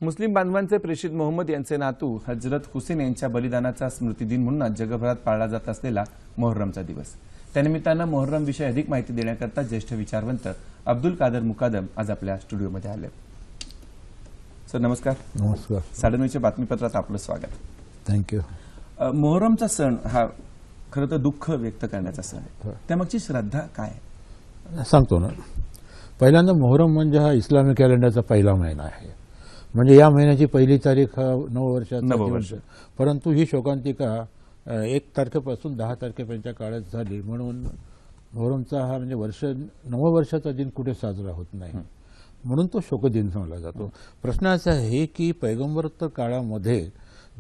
मुस्लिम बांधवांचे प्रेषित मोहम्मद यांचे नातू हजरत हुसेन यांच्या बलिदानाचा स्मृतिदिन म्हणून आज जगभरात पाळला जात असलेला मोहर्रमचा दिवस. त्यानिमित्तानं मोहर्रम विषयी अधिक माहिती देण्याकरता ज्येष्ठ विचारवंत अब्दुल कादर मुकादम आज आपल्या स्टुडिओमध्ये आले. सर नमस्कार. नमस्कार. 9:30च्या बातमीपत्रात आपलं स्वागत. थँक्यू. मोहर्रमचा सण हा खरं तर दुःख व्यक्त करण्याचा सण आहे. त्यामागची श्रद्धा काय आहे? सांगतो ना. पहिल्यांदा मोहरम म्हणजे हा इस्लामी कॅलेंडरचा पहिला महिना आहे. म्हणजे या महिन्याची पहिली तारीख हा नववर्षाचा. परंतु ही शोकांतिका 1 तारखेपासून 10 तारखेपर्यंतच्या काळात झाली, म्हणून मोहरमचा हा म्हणजे नववर्षाचा दिन कुठे साजरा होत नाही, म्हणून तो शोकदिन समजला जातो. प्रश्न असा आहे की पैगंबरोत्तर काळामध्ये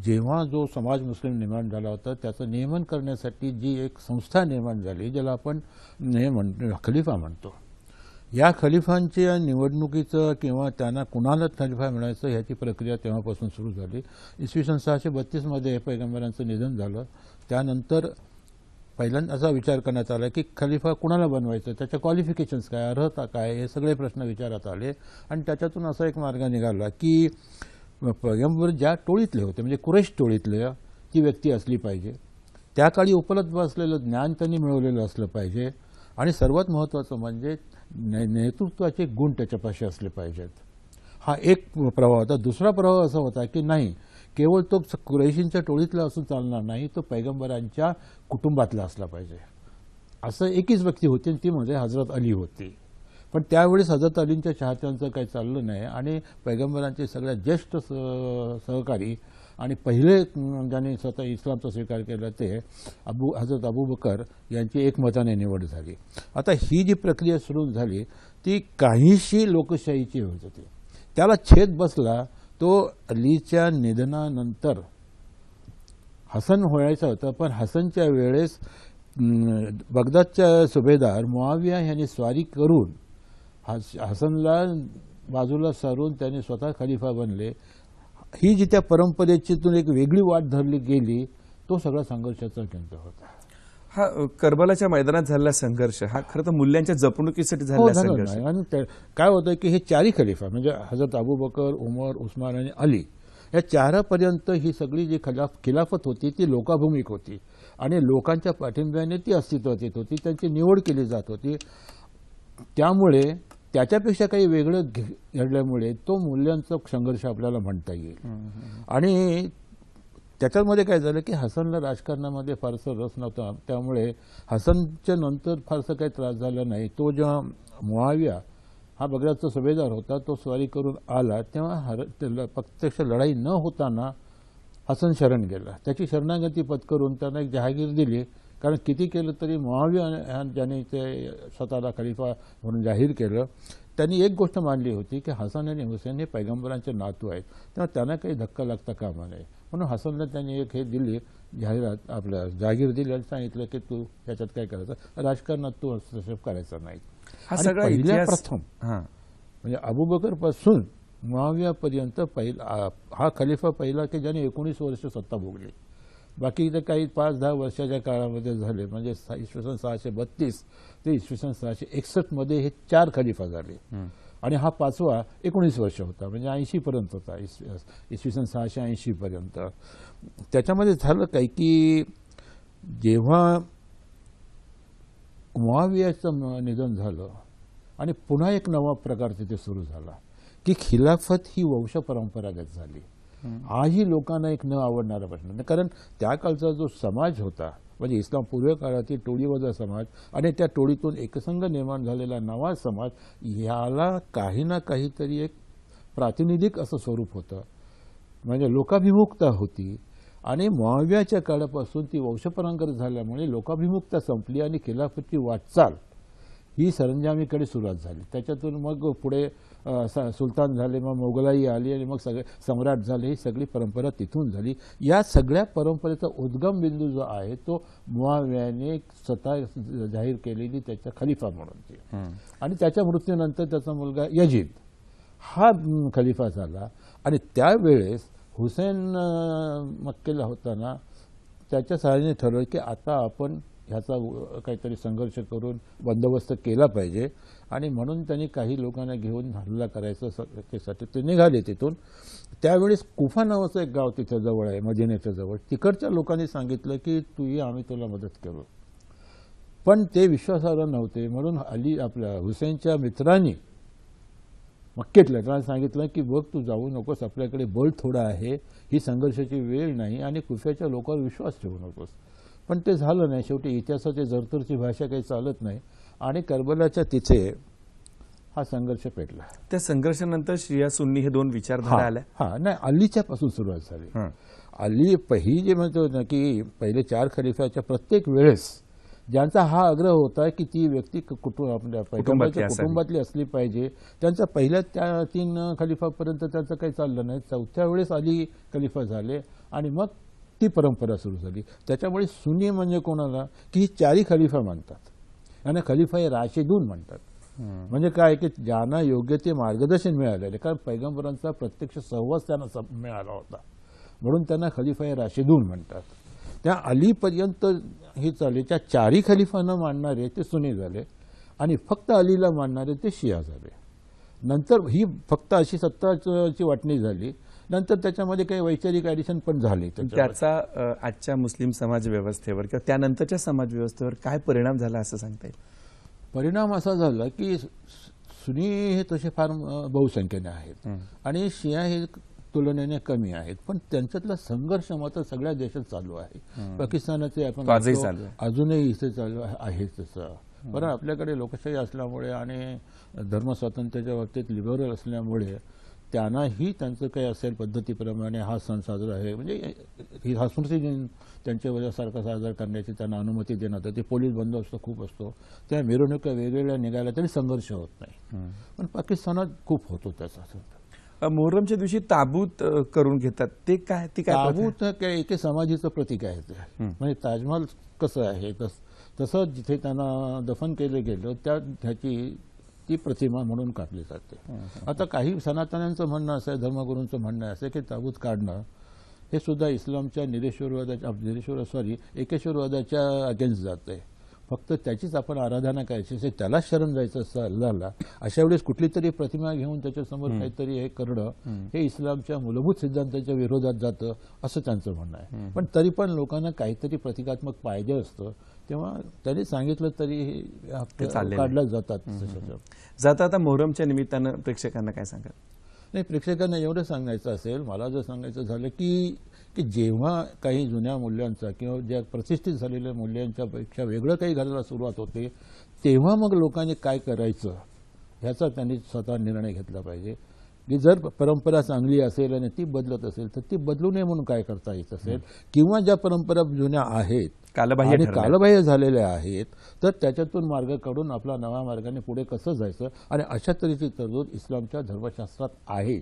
जेव्हा जो समाज मुस्लिम निर्माण झाला होता त्याचं नियमन करण्यासाठी जी एक संस्था निर्माण झाली, ज्याला आपण खलिफा म्हणतो, या खलिफांच्या निवडणुकीचं किंवा त्यांना कुणाला खलिफा मिळायचं ह्याची प्रक्रिया तेव्हापासून सुरू झाली. इसवी सन 632मध्ये पैगंबरांचं निधन झालं. त्यानंतर पहिल्यांदा असा विचार करण्यात आला की खलिफा कुणाला बनवायचं, त्याच्या क्वालिफिकेशन्स काय, अर्हता काय, हे सगळे प्रश्न विचारात आले. आणि त्याच्यातून असा एक मार्ग निघाला की पैगंबर ज्या टोळीतले होते, म्हणजे कुरैश टोळीतले ती व्यक्ती असली पाहिजे, त्या काळी उपलब्ध असलेलं ज्ञान त्यांनी मिळवलेलं असलं पाहिजे, आणि सर्वात महत्त्वाचं म्हणजे नेतृत्वाचे गुण त्याच्यापाशी असले पाहिजेत. हा एक प्रभाव होता. दुसरा प्रभाव असा होता की नाही, केवळ तो कुरैशींच्या टोळीतला असून चालणार नाही, तो पैगंबरांच्या कुटुंबातला असला पाहिजे. असं एकच व्यक्ती होती, ती म्हणजे हजरत अली होती. पण त्यावेळेस हजरत अलींच्या चाहत्यांचं काही चाललं नाही, आणि पैगंबरांचे सगळ्यात ज्येष्ठ सहकारी आणि पहिले ज्यांनी स्वतः इस्लामचा स्वीकार केला ते हजरत अबू बकर यांची एकमताने निवड झाली. आता ही जी प्रक्रिया सुरू झाली ती काहीशी लोकशाहीची होत होती. त्याला छेद बसला तो अलीच्या निधनानंतर. हसन व्हायचा होता, पण हसनच्या वेळेस बगदादच्या सुभेदार मुआविया यांनी स्वारी करून हसनला बाजूला सारून त्यांनी स्वतः खलिफा बनले. ही जी त्या परंपरेतून एक वेगळी वाट धरली गेली, तो सगळा संघर्षाचा केंद्र होता. हा करबलाच्या मैदानात झालेला संघर्ष हा खरं तर मूल्यांच्या जपणुकीसाठी झालेला संघर्ष. आणि काय होतं की हे चारही खलिफा म्हणजे हजरत अबू बकर, उमर, उस्मान आणि अली, या चारापर्यंत ही सगळी जी खिलाफत होती ती लोकाभिमुख होती, आणि लोकांच्या पाठिंब्याने ती अस्तित्वात येत होती, त्यांची निवड केली जात होती. त्यामुळे त्याच्यापेक्षा काही वेगळं घडल्यामुळे तो मूल्यांचा संघर्ष आपल्याला म्हणता येईल. आणि त्याच्यामध्ये काय झालं की हसनला राजकारणामध्ये फारसं रस नव्हता, त्यामुळे हसनच्या नंतर फारसं काही त्रास झाला नाही. तो जेव्हा मुआविया हा बगदादचा सुभेदार होता, तो स्वारी करून आला, तेव्हा प्रत्यक्ष लढाई न होताना हसन शरण गेला. त्याची शरणागती पत्करून त्यांना एक जहागीर दिली, कारण किती केलं तरी मुआविया ज्याने ते स्वतःला खलिफा म्हणून जाहीर केलं, त्यांनी एक गोष्ट मानली होती की हसन आणि हुसेन हे पैगंबरांचे नातू आहेत, तेव्हा त्यांना काही धक्का लागता कामा नये. म्हणून हसनला त्यांनी एक हे दिली, जाहिरात आपल्या जागीर दिली आणि सांगितलं की तू त्याच्यात काय करायचं, राजकारणात तू हस्तक्षेप करायचा नाही. हा सगळा इतिहास प्रथम म्हणजे अबू बकर पासून मुआवियापर्यंत हा खलिफा पहिला की ज्याने 19 वर्ष सत्ता भोगली. बाकी इथं काही 5-10 वर्षाच्या काळामध्ये झाले, म्हणजे इसवी सन 632 ते इसवी सन 661 हे 4 खलिफा झाले, आणि हा 5वा 19 वर्ष होता, म्हणजे 80 पर्यंत होता, इसवी सन 680 पर्यंत. त्याच्यामध्ये झालं काय की जेव्हा मुआवियाचं निधन झालं आणि पुन्हा एक नवा प्रकार तिथे सुरू झाला की खिलाफत ही वंश परंपरागत झाली. आजही लोकांना एक न आवडणारा प्रश्न, कारण त्या काळचा जो समाज होता म्हणजे इस्लाम पूर्व काळातील टोळीवजा समाज आणि त्या टोळीतून एकसंघ निर्माण झालेला नवा समाज, याला काही ना काहीतरी एक प्रातिनिधिक असं स्वरूप होतं, म्हणजे लोकाभिमुखता होती. आणि मुआवियाच्या काळापासून ती वंशपरंपरा झाल्यामुळे लोकाभिमुखता संपली आणि खिलाफतची वाटचाल ही सरंजामीकडे सुरुवात झाली. त्याच्यातून मग पुढे सुलतान झाले, मग मोगलाई आली, आणि मग सगळे सम्राट झाले. ही सगळी परंपरा तिथून झाली. या सगळ्या परंपरेचा उद्गम बिंदू जो आहे तो मुआवियाने स्वतः जाहीर केलेली त्याच्या खलिफा म्हणून, आणि त्याच्या मृत्यूनंतर त्याचा मुलगा यजीद हा खलिफा झाला. आणि त्यावेळेस हुसेन मक्केला होताना त्याच्या सहाय्याने ठरवलं की आता आपण ह्याचा काहीतरी संघर्ष करून बंदोबस्त केला पाहिजे, आणि म्हणून त्यांनी काही लोकांना घेऊन हल्ला करायचा त्यासाठी ते निघाले तिथून. त्यावेळेस कुफा नावाचं एक गाव तिथे जवळ आहे, मदिन्याच्या जवळ. तिकडच्या लोकांनी सांगितलं की तू ये, आम्ही तुला मदत करू. पण ते विश्वासार्ह नव्हते, म्हणून अली आपल्या हुसेनच्या मित्रांनी मक्केतल्या त्याला सांगितलं की बघ, तू जाऊ नकोस, आपल्याकडे बळ थोडं आहे, ही संघर्षाची वेळ नाही आणि कुफ्याच्या लोकांवर विश्वास ठेवू नकोस. पण ते झालं नाही. शेवटी इतिहासाची जरतरची भाषा काही चालत नाही आणि करबलाच्या तिथे हा संघर्ष पेटला. त्या संघर्षानंतर शिया सुन्नी हे दोन विचारधारा आल्या. हा नाही, अलीच्या पासून सुरुवात झाली. हं. अली ही जे म्हणतो ना की पहिले 4 खलिफ्याच्या प्रत्येक वेळेस ज्यांचा हा आग्रह होता की ती व्यक्ती आपल्या पैगंबराच्या कुटुंबातली असली पाहिजे, त्यांचा पहिल्या 3 खलिफापर्यंत त्यांचं काही चाललं नाही. 4थ्या वेळेस अली खलिफा झाले आणि मग ती परंपरा सुरू झाली. त्याच्यामुळे सुन्नी म्हणजे कोणाला की ही 4ही खलिफा मानतात, यांना खलिफा राशिदून म्हणतात. म्हणजे काय की ज्यांना योग्य ते मार्गदर्शन मिळालेले, कारण पैगंबरांचा प्रत्यक्ष सहवास त्यांना मिळाला होता, म्हणून त्यांना खलिफा राशिदून म्हणतात. त्या अलीपर्यंत ही चालली. त्या 4ही खलिफा न मानणारे ते सुन्नी झाले आणि फक्त अलीला मानणारे ते शिया झाले. नंतर ही फक्त अशी सत्ताची वाटणी झाली. नंतर त्याच्यामध्ये काही वैचारिक ॲडिशन पण झाले. त्याचा आजच्या मुस्लिम समाज व्यवस्थेवर किंवा त्यानंतरच्या समाज व्यवस्थेवर काय परिणाम झाला असं सांगता येईल? परिणाम असा झाला की सुन्नी हे तसे फार बहुसंख्येने आहेत आणि शिया हे तुलनेने कमी आहेत, पण त्यांच्यातला संघर्ष मात्र सगळ्या देशात चालू आहे. पाकिस्तानाचे आपण अजूनही इथे चालू आहे तसं. पण आपल्याकडे लोकशाही असल्यामुळे आणि धर्मस्वातंत्र्याच्या बाबतीत लिबरल असल्यामुळे त्यांनाही त्यांचं काही असेल पद्धतीप्रमाणे हा सण साजरा आहे, म्हणजे हा स्मृती दिन त्यांच्यासारखा साजरा करण्याची त्यांना अनुमती देण्यात येते. पोलीस बंदोबस्त खूप असतो, त्या मिरवणुका वेगवेगळ्या निघाल्या तरी संघर्ष होत नाही. पण पाकिस्तानात खूप होतो त्याचा. मोहरमच्या दिवशी ताबूत करून घेतात, ते काय? ती काय ताबूत काय एके समाधीचं प्रतीक आहे ते. म्हणजे ताजमहल कसं आहे तसं जिथे त्यांना दफन केलं गेलं त्याची ती प्रतिमा म्हणून काढली जाते. आता काही सनातन्यांचं म्हणणं असं आहे, धर्मगुरूंचं म्हणणं असं आहे की ताबूत काढणं हे सुद्धा इस्लामच्या एकेश्वरवादाच्या अगेन्स्ट जात आहे. फक्त त्याचीच आपण आराधना करायची असेल, त्यालाच शरण जायचं असं झाला, अशा वेळेस कुठली तरी प्रतिमा घेऊन त्याच्यासमोर काहीतरी हे करणं हे इस्लामच्या मूलभूत सिद्धांताच्या विरोधात जातं असं त्यांचं म्हणणं आहे. पण तरी पण लोकांना काहीतरी प्रतिकात्मक पाहिजे असतं, तेव्हा त्यांनी सांगितलं तरी काढल्या जातात. जाता आता मोहरमच्या निमित्तानं प्रेक्षकांना काय सांगाल? नाही, प्रेक्षकांना एवढं सांगायचं असेल, मला जर सांगायचं झालं की जेव्हा काही जुन्या मूल्यांचा किंवा ज्या प्रतिष्ठित झालेल्या मूल्यांच्या पेक्षा वेगळं काही घालायला सुरुवात होते, तेव्हा मग लोकांनी काय करायचं ह्याचा त्यांनी स्वतः निर्णय घेतला पाहिजे. की जर परंपरा चांगली असेल आणि ती बदलत असेल तर ती बदलू नये म्हणून काय करता येत असेल, किंवा ज्या परंपरा जुन्या आहेत आणि कालबाह्य झालेल्या आहेत तर त्याच्यातून मार्ग काढून आपला नव्या मार्गाने पुढे कसं जायचं, आणि अशा तऱ्हेची तरतूद इस्लामच्या धर्मशास्त्रात आहे.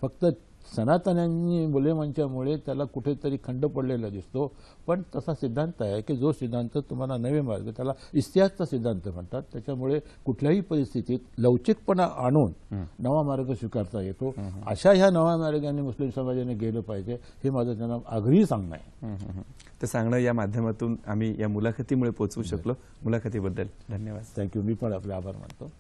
फक्त सनातन्यांनी मुलेमांच्यामुळे त्याला कुठेतरी खंड पडलेला दिसतो, पण तसा सिद्धांत आहे की जो सिद्धांत तुम्हाला नवे मार्ग, त्याला इस्तिहासचा सिद्धांत म्हणतात. त्याच्यामुळे कुठल्याही परिस्थितीत लवचिकपणा आणून नवा मार्ग स्वीकारता येतो. अशा ह्या नव्या मार्गाने मुस्लिम समाजाने गेलं पाहिजे, हे माझं त्यांना आग्रही सांगणं आहे. ते सांगणं या माध्यमातून आम्ही या मुलाखतीमुळे पोहोचवू शकलो. मुलाखतीबद्दल धन्यवाद. थँक्यू. मी पण आपले आभार मानतो.